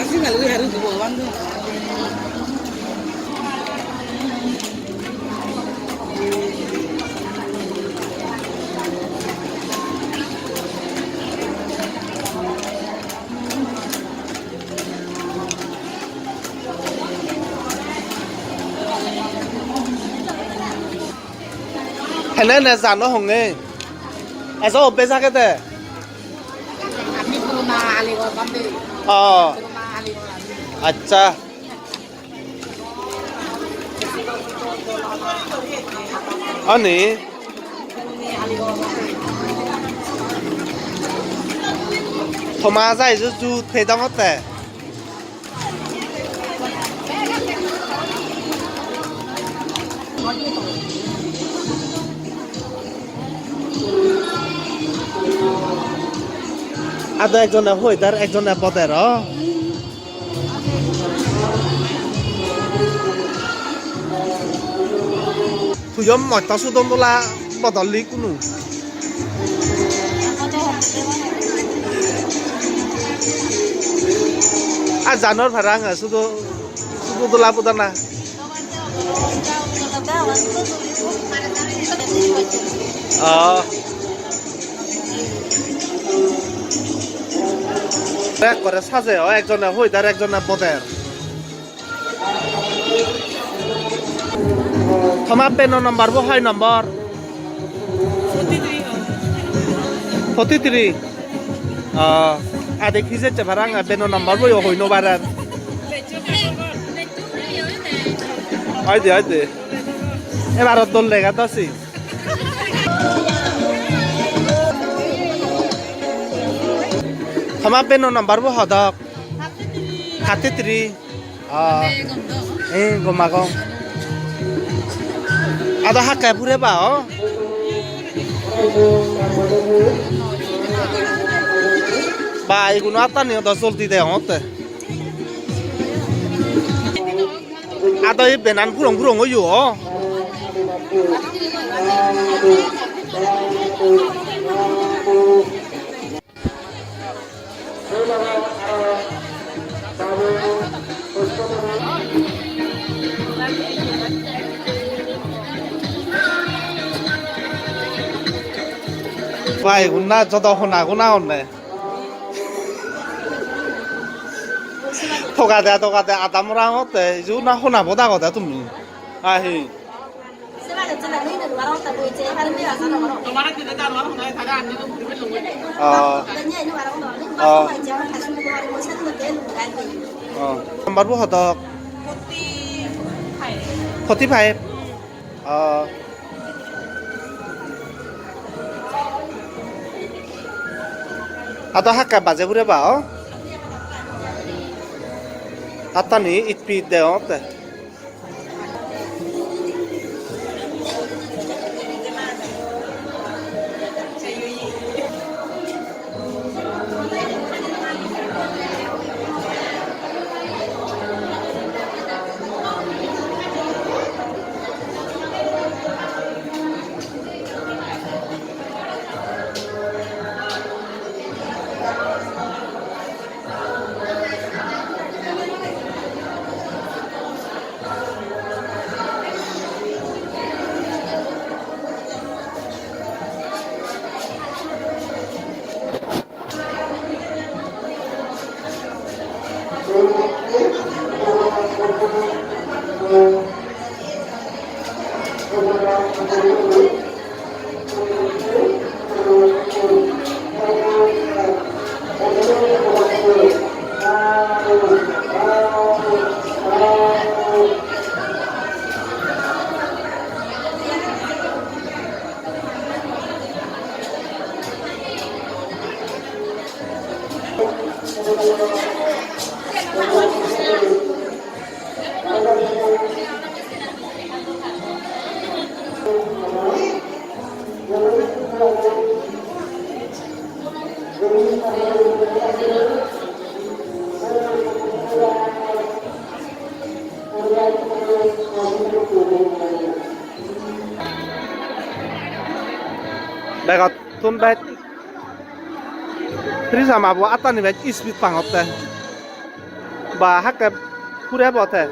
Así me lo dijeron, tipo, bando. Hene ne san nó hồng nghe. Ai sao bê sa cái thế? Kami ke rumah Ali Kami. Ờ, Ke rumah Ali Kami. अच्छा. 아니, Ali Kami. 토마자 이제 주 대당 어때? আদা একজনে হইদার একজনে পদের তুইও মইতা সুদন তোলা বদলি কোনো আর জানোর ভাড়া শুধু শুধু তোলা পুদা না এক করে সাজে একজনে হইদার একজনে পদের তোমার পেন নম্বর বো হয় নম্বর 43 দেখি যে ভাড়া পেন নম্বর বই হই নবারার হয় দে এবার দল লেগা তো আছি তোমার পেন নম্বর বো হদক 33 গমাগং ada hak kayak pura bao ba iku natan yo dosol ti de ote ada i benan kurang yo Vai, guna jodoh guna onne. Toga de adam orang ote, ju na hona boda kota tumi. Ahi. Nomor bu hodok. 45. Atau hak baca pura bao? Atau ni itpi deh ote. বেগত তুন বাইত ত্রিশা মাবো আতানি বাইত speed পাঙতে বা হাকে ফুরে বতে